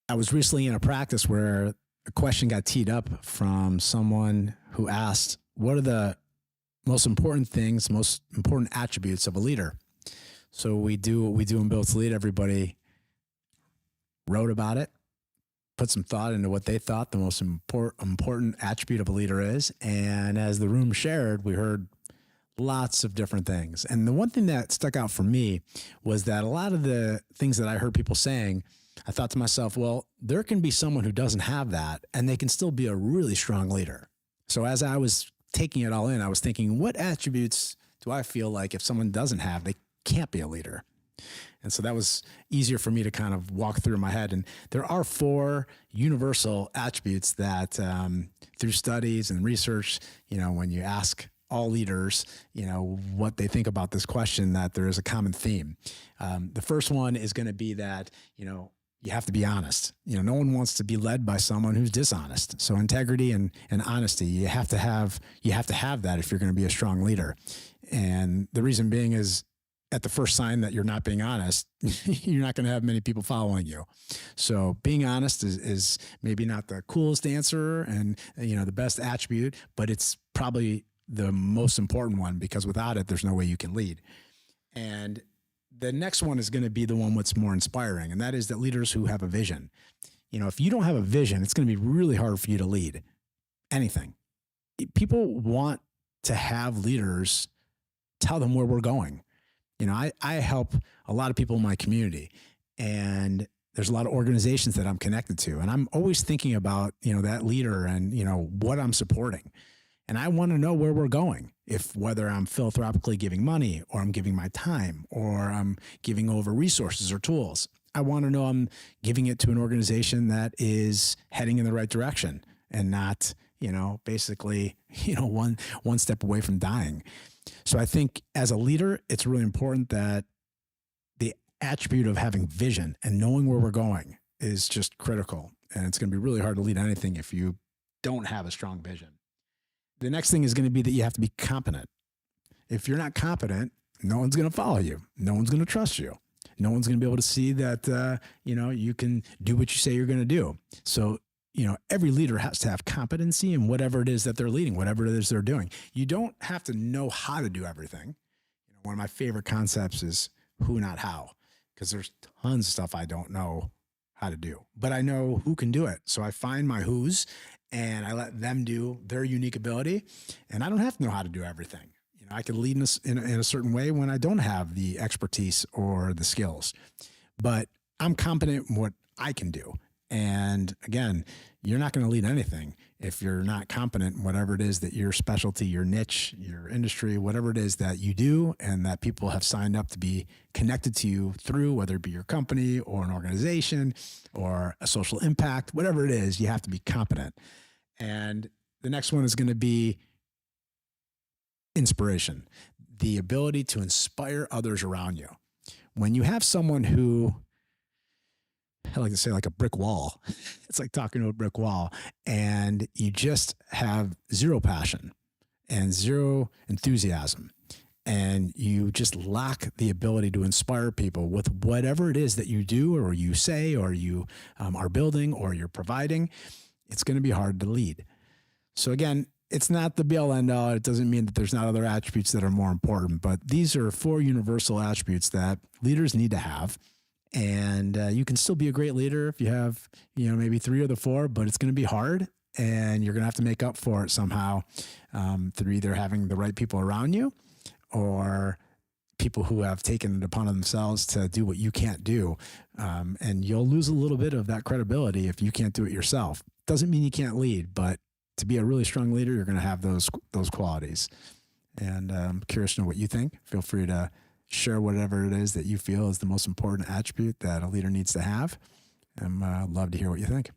I was recently in a practice where a question got teed up from someone who asked, what are the most important things, most important attributes of a leader? So we do what we do in Built to Lead. Everybody wrote about it, put some thought into what they thought the most important attribute of a leader is. And as the room shared, we heard lots of different things. And the one thing that stuck out for me was that a lot of the things that I heard people saying, I thought to myself, well, there can be someone who doesn't have that and they can still be a really strong leader. So as I was taking it all in, I was thinking, what attributes do I feel like if someone doesn't have, they can't be a leader? And so that was easier for me to kind of walk through in my head. And there are 4 universal attributes that through studies and research, when you ask all leaders, what they think about this question, that there is a common theme. The first one is going to be that, you have to be honest. No one wants to be led by someone who's dishonest. So integrity and honesty, you have to have that if you're going to be a strong leader. And the reason being is, at the first sign that you're not being honest, you're not going to have many people following you. So being honest is maybe not the coolest answer and, the best attribute, but it's probably the most important one, because without it, there's no way you can lead. And the next one is going to be the one that's more inspiring. And that is that leaders who have a vision. If you don't have a vision, it's going to be really hard for you to lead anything. People want to have leaders tell them where we're going. I help a lot of people in my community, and there's a lot of organizations that I'm connected to, and I'm always thinking about, that leader and, what I'm supporting. And I want to know where we're going, whether I'm philanthropically giving money, or I'm giving my time, or I'm giving over resources or tools. I want to know I'm giving it to an organization that is heading in the right direction and not, basically, one step away from dying. So I think as a leader, it's really important that the attribute of having vision and knowing where we're going is just critical. And it's going to be really hard to lead anything if you don't have a strong vision. The next thing is going to be that you have to be competent. If you're not competent, no one's going to follow you. No one's going to trust you. No one's going to be able to see that, you can do what you say you're going to do. So, every leader has to have competency in whatever it is that they're leading, whatever it is they're doing. You don't have to know how to do everything. One of my favorite concepts is who, not how, because there's tons of stuff I don't know how to do, but I know who can do it. So I find my who's and I let them do their unique ability, and I don't have to know how to do everything. I can lead in a certain way when I don't have the expertise or the skills, but I'm competent in what I can do. And again, you're not going to lead anything if you're not competent in whatever it is that your specialty, your niche, your industry, whatever it is that you do, and that people have signed up to be connected to you through, whether it be your company or an organization or a social impact, whatever it is, you have to be competent. And the next one is going to be inspiration, the ability to inspire others around you. When you have someone who, I like to say, like a brick wall. It's like talking to a brick wall, and you just have zero passion and zero enthusiasm, and you just lack the ability to inspire people with whatever it is that you do or you say or you are building or you're providing. It's going to be hard to lead. So again, it's not the be-all end-all. It doesn't mean that there's not other attributes that are more important, but these are 4 universal attributes that leaders need to have. And you can still be a great leader if you have, maybe 3 of the 4, but it's going to be hard, and you're going to have to make up for it somehow through either having the right people around you or people who have taken it upon themselves to do what you can't do. And you'll lose a little bit of that credibility if you can't do it yourself. Doesn't mean you can't lead, but to be a really strong leader, you're going to have those qualities. And I'm curious to know what you think. Feel free to share whatever it is that you feel is the most important attribute that a leader needs to have. I'd love to hear what you think.